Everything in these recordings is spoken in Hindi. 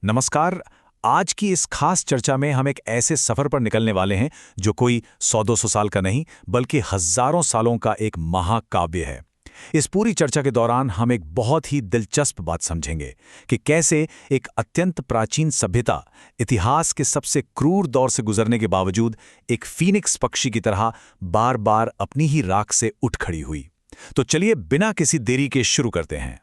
नमस्कार। आज की इस खास चर्चा में हम एक ऐसे सफर पर निकलने वाले हैं जो कोई 100-200 साल का नहीं बल्कि हजारों सालों का एक महाकाव्य है। इस पूरी चर्चा के दौरान हम एक बहुत ही दिलचस्प बात समझेंगे कि कैसे एक अत्यंत प्राचीन सभ्यता इतिहास के सबसे क्रूर दौर से गुजरने के बावजूद एक फीनिक्स पक्षी की तरह बार बार अपनी ही राख से उठ खड़ी हुई। तो चलिए बिना किसी देरी के शुरू करते हैं।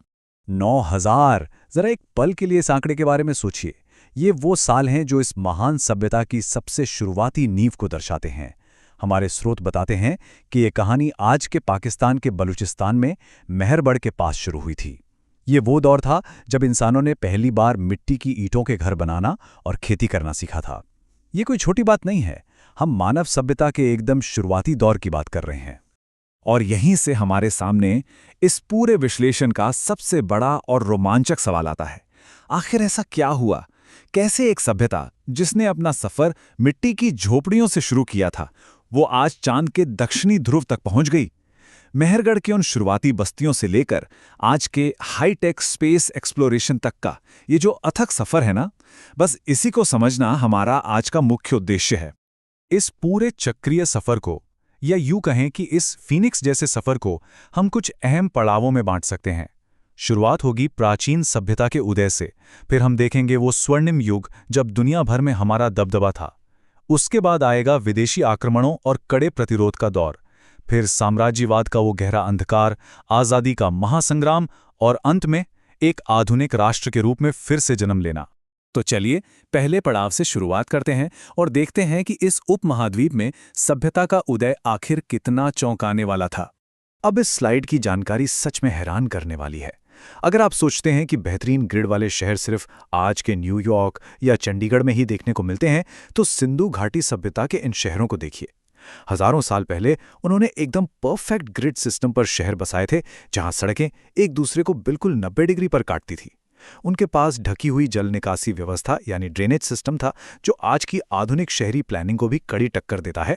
9,000। जरा एक पल के लिए इस आंकड़े के बारे में सोचिए। ये वो साल हैं जो इस महान सभ्यता की सबसे शुरुआती नींव को दर्शाते हैं। हमारे स्रोत बताते हैं कि ये कहानी आज के पाकिस्तान के बलूचिस्तान में मेहरगढ़ के पास शुरू हुई थी। ये वो दौर था जब इंसानों ने पहली बार मिट्टी की ईंटों के घर बनाना और खेती करना सीखा था। ये कोई छोटी बात नहीं है। हम मानव सभ्यता के एकदम शुरुआती दौर की बात कर रहे हैं। और यहीं से हमारे सामने इस पूरे विश्लेषण का सबसे बड़ा और रोमांचक सवाल आता है। आखिर ऐसा क्या हुआ? कैसे एक सभ्यता जिसने अपना सफर मिट्टी की झोपड़ियों से शुरू किया था, वो आज चांद के दक्षिणी ध्रुव तक पहुंच गई? मेहरगढ़ की उन शुरुआती बस्तियों से लेकर आज के हाईटेक स्पेस एक्सप्लोरेशन तक का ये जो अथक सफर है ना, बस इसी को समझना हमारा आज का मुख्य उद्देश्य है। इस पूरे चक्रीय सफर को, या यूं कहें कि इस फीनिक्स जैसे सफर को हम कुछ अहम पड़ावों में बांट सकते हैं। शुरुआत होगी प्राचीन सभ्यता के उदय से, फिर हम देखेंगे वो स्वर्णिम युग जब दुनिया भर में हमारा दबदबा था। उसके बाद आएगा विदेशी आक्रमणों और कड़े प्रतिरोध का दौर, फिर साम्राज्यवाद का वो गहरा अंधकार, आज़ादी का महासंग्राम और अंत में एक आधुनिक राष्ट्र के रूप में फिर से जन्म लेना। तो चलिए पहले पड़ाव से शुरुआत करते हैं और देखते हैं कि इस उपमहाद्वीप में सभ्यता का उदय आखिर कितना चौंकाने वाला था। अब इस स्लाइड की जानकारी सच में हैरान करने वाली है। अगर आप सोचते हैं कि बेहतरीन ग्रिड वाले शहर सिर्फ आज के न्यूयॉर्क या चंडीगढ़ में ही देखने को मिलते हैं, तो सिंधु घाटी सभ्यता के इन शहरों को देखिए। हजारों साल पहले उन्होंने एकदम परफेक्ट ग्रिड सिस्टम पर शहर बसाए थे, जहां सड़कें एक दूसरे को बिल्कुल 90 डिग्री पर काटती थी। उनके पास ढकी हुई जल निकासी व्यवस्था यानी ड्रेनेज सिस्टम था, जो आज की आधुनिक शहरी प्लानिंग को भी कड़ी टक्कर देता है।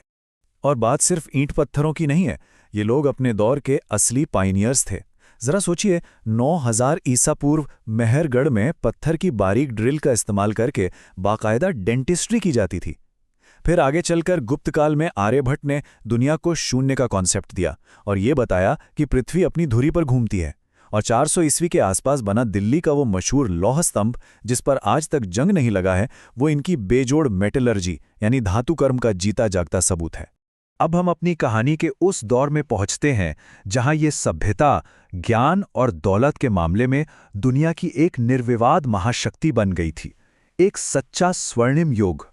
और बात सिर्फ ईंट पत्थरों की नहीं है, ये लोग अपने दौर के असली पायनियर्स थे। जरा सोचिए, 9000 ईसा पूर्व मेहरगढ़ में पत्थर की बारीक ड्रिल का इस्तेमाल करके बाकायदा डेंटिस्ट्री की जाती थी। फिर आगे चलकर गुप्त काल में आर्यभट्ट ने दुनिया को शून्य का कॉन्सेप्ट दिया और ये बताया कि पृथ्वी अपनी धुरी पर घूमती है। और 400 ईस्वी के आसपास बना दिल्ली का वो मशहूर लौह स्तंभ, जिस पर आज तक जंग नहीं लगा है, वो इनकी बेजोड़ मेटलर्जी यानी धातु कर्म का जीता जागता सबूत है। अब हम अपनी कहानी के उस दौर में पहुंचते हैं जहां ये सभ्यता ज्ञान और दौलत के मामले में दुनिया की एक निर्विवाद महाशक्ति बन गई थी, एक सच्चा स्वर्णिम युग।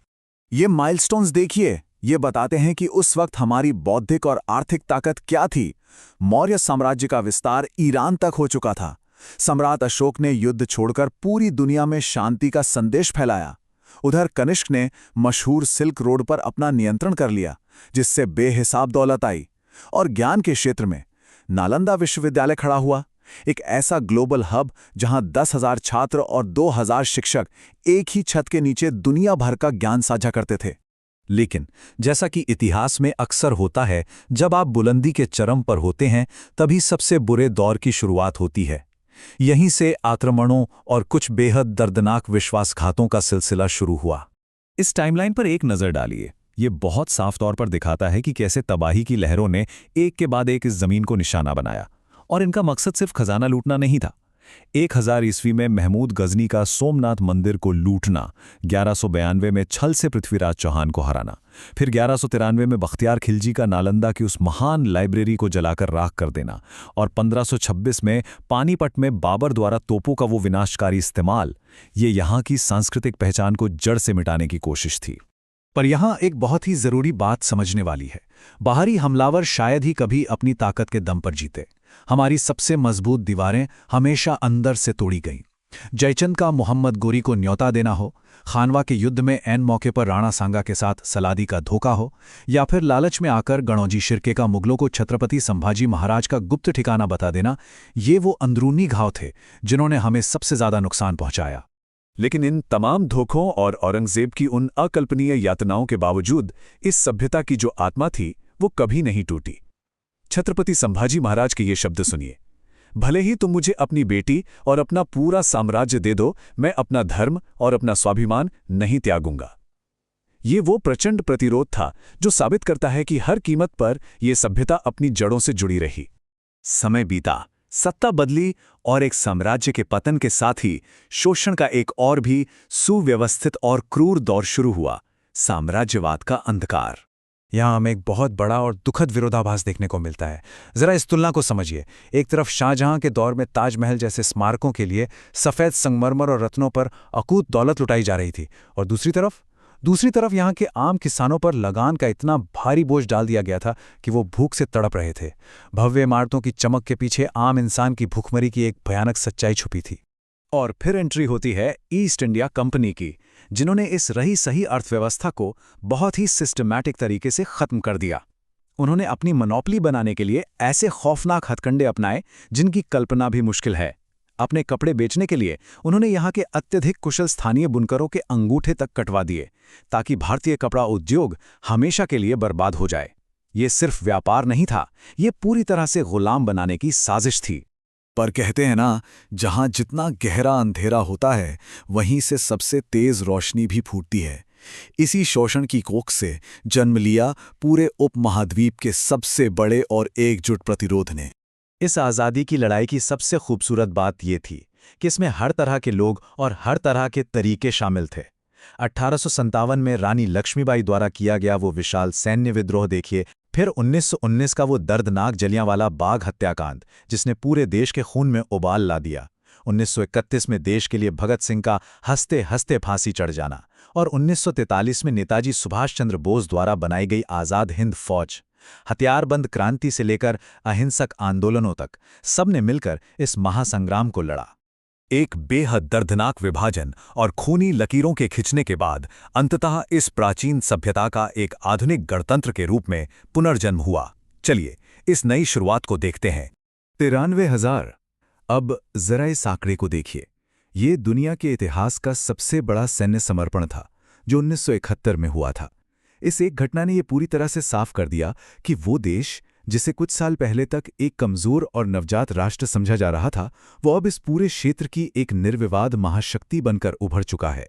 ये माइलस्टोन्स देखिए, ये बताते हैं कि उस वक्त हमारी बौद्धिक और आर्थिक ताकत क्या थी। मौर्य साम्राज्य का विस्तार ईरान तक हो चुका था। सम्राट अशोक ने युद्ध छोड़कर पूरी दुनिया में शांति का संदेश फैलाया। उधर कनिष्क ने मशहूर सिल्क रोड पर अपना नियंत्रण कर लिया, जिससे बेहिसाब दौलत आई। और ज्ञान के क्षेत्र में नालंदा विश्वविद्यालय खड़ा हुआ, एक ऐसा ग्लोबल हब जहां 10,000 छात्र और 2,000 शिक्षक एक ही छत के नीचे दुनिया भर का ज्ञान साझा करते थे। लेकिन जैसा कि इतिहास में अक्सर होता है, जब आप बुलंदी के चरम पर होते हैं तभी सबसे बुरे दौर की शुरुआत होती है। यहीं से आक्रमणों और कुछ बेहद दर्दनाक विश्वासघातों का सिलसिला शुरू हुआ। इस टाइमलाइन पर एक नज़र डालिए। ये बहुत साफ तौर पर दिखाता है कि कैसे तबाही की लहरों ने एक के बाद एक इस जमीन को निशाना बनाया। और इनका मकसद सिर्फ खजाना लूटना नहीं था। 1000 ईस्वी में महमूद गजनी का सोमनाथ मंदिर को लूटना, 1192 में छल से पृथ्वीराज चौहान को हराना, फिर 1193 में बख्तियार खिलजी का नालंदा की उस महान लाइब्रेरी को जलाकर राख कर देना, और 1526 में पानीपत में बाबर द्वारा तोपों का वो विनाशकारी इस्तेमाल, ये यहाँ की सांस्कृतिक पहचान को जड़ से मिटाने की कोशिश थी। पर यहाँ एक बहुत ही जरूरी बात समझने वाली है। बाहरी हमलावर शायद ही कभी अपनी ताकत के दम पर जीते। हमारी सबसे मजबूत दीवारें हमेशा अंदर से तोड़ी गईं। जयचंद का मोहम्मद गोरी को न्योता देना हो, खानवा के युद्ध में ऐन मौके पर राणा सांगा के साथ सलादी का धोखा हो, या फिर लालच में आकर गणौजी शिर्के का मुगलों को छत्रपति संभाजी महाराज का गुप्त ठिकाना बता देना, ये वो अंदरूनी घाव थे जिन्होंने हमें सबसे ज्यादा नुकसान पहुंचाया। लेकिन इन तमाम धोखों और औरंगजेब की उन अकल्पनीय यातनाओं के बावजूद इस सभ्यता की जो आत्मा थी वो कभी नहीं टूटी। छत्रपति संभाजी महाराज के ये शब्द सुनिए, भले ही तुम मुझे अपनी बेटी और अपना पूरा साम्राज्य दे दो, मैं अपना धर्म और अपना स्वाभिमान नहीं त्यागूंगा। ये वो प्रचंड प्रतिरोध था जो साबित करता है कि हर कीमत पर यह सभ्यता अपनी जड़ों से जुड़ी रही। समय बीता, सत्ता बदली और एक साम्राज्य के पतन के साथ ही शोषण का एक और भी सुव्यवस्थित और क्रूर दौर शुरू हुआ, साम्राज्यवाद का अंधकार। यहाँ हमें एक बहुत बड़ा और दुखद विरोधाभास देखने को मिलता है। जरा इस तुलना को समझिए। एक तरफ शाहजहां के दौर में ताजमहल जैसे स्मारकों के लिए सफ़ेद संगमरमर और रत्नों पर अकूत दौलत लुटाई जा रही थी, और दूसरी तरफ यहाँ के आम किसानों पर लगान का इतना भारी बोझ डाल दिया गया था कि वो भूख से तड़प रहे थे। भव्य इमारतों की चमक के पीछे आम इंसान की भूखमरी की एक भयानक सच्चाई छुपी थी। और फिर एंट्री होती है ईस्ट इंडिया कंपनी की, जिन्होंने इस रही सही अर्थव्यवस्था को बहुत ही सिस्टमैटिक तरीके से खत्म कर दिया। उन्होंने अपनी मोनोपोली बनाने के लिए ऐसे खौफनाक हथकंडे अपनाए जिनकी कल्पना भी मुश्किल है। अपने कपड़े बेचने के लिए उन्होंने यहाँ के अत्यधिक कुशल स्थानीय बुनकरों के अंगूठे तक कटवा दिए, ताकि भारतीय कपड़ा उद्योग हमेशा के लिए बर्बाद हो जाए। ये सिर्फ व्यापार नहीं था, ये पूरी तरह से गुलाम बनाने की साजिश थी। पर कहते हैं ना, जहां जितना गहरा अंधेरा होता है वहीं से सबसे तेज रोशनी भी फूटती है। इसी शोषण की कोख से जन्म लिया पूरे उपमहाद्वीप के सबसे बड़े और एकजुट प्रतिरोध ने। इस आज़ादी की लड़ाई की सबसे खूबसूरत बात ये थी कि इसमें हर तरह के लोग और हर तरह के तरीके शामिल थे। 1857 में रानी लक्ष्मीबाई द्वारा किया गया वो विशाल सैन्य विद्रोह देखिए, फिर 1919 का वो दर्दनाक जलियांवाला बाग हत्याकांड जिसने पूरे देश के खून में उबाल ला दिया, 1931 में देश के लिए भगत सिंह का हंसते हंसते फांसी चढ़ जाना, और 1943 में नेताजी सुभाष चंद्र बोस द्वारा बनाई गई आज़ाद हिंद फौज। हथियारबंद क्रांति से लेकर अहिंसक आंदोलनों तक सबने मिलकर इस महासंग्राम को लड़ा। एक बेहद दर्दनाक विभाजन और खूनी लकीरों के खिंचने के बाद अंततः इस प्राचीन सभ्यता का एक आधुनिक गणतंत्र के रूप में पुनर्जन्म हुआ। चलिए इस नई शुरुआत को देखते हैं। 93,000। अब जरा इस आंकड़े को देखिए। ये दुनिया के इतिहास का सबसे बड़ा सैन्य समर्पण था जो 1971 में हुआ था। इस एक घटना ने यह पूरी तरह से साफ कर दिया कि वो देश जिसे कुछ साल पहले तक एक कमजोर और नवजात राष्ट्र समझा जा रहा था, वो अब इस पूरे क्षेत्र की एक निर्विवाद महाशक्ति बनकर उभर चुका है।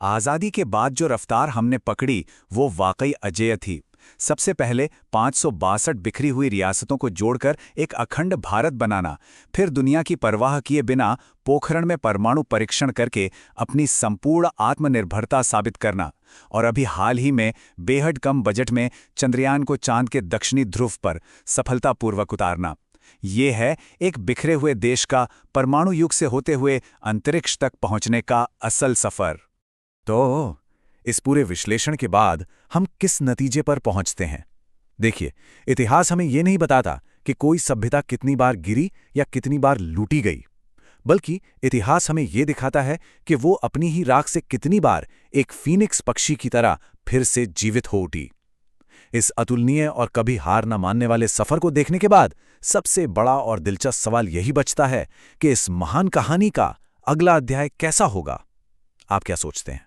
आज़ादी के बाद जो रफ्तार हमने पकड़ी वो वाकई अजेय थी। सबसे पहले 562 बिखरी हुई रियासतों को जोड़कर एक अखंड भारत बनाना, फिर दुनिया की परवाह किए बिना पोखरण में परमाणु परीक्षण करके अपनी संपूर्ण आत्मनिर्भरता साबित करना, और अभी हाल ही में बेहद कम बजट में चंद्रयान को चांद के दक्षिणी ध्रुव पर सफलतापूर्वक उतारना। ये है एक बिखरे हुए देश का परमाणु युग से होते हुए अंतरिक्ष तक पहुंचने का असल सफर। तो इस पूरे विश्लेषण के बाद हम किस नतीजे पर पहुंचते हैं? देखिए, इतिहास हमें यह नहीं बताता कि कोई सभ्यता कितनी बार गिरी या कितनी बार लूटी गई, बल्कि इतिहास हमें यह दिखाता है कि वो अपनी ही राख से कितनी बार एक फीनिक्स पक्षी की तरह फिर से जीवित हो उठी। इस अतुलनीय और कभी हार न मानने वाले सफर को देखने के बाद सबसे बड़ा और दिलचस्प सवाल यही बचता है कि इस महान कहानी का अगला अध्याय कैसा होगा? आप क्या सोचते हैं?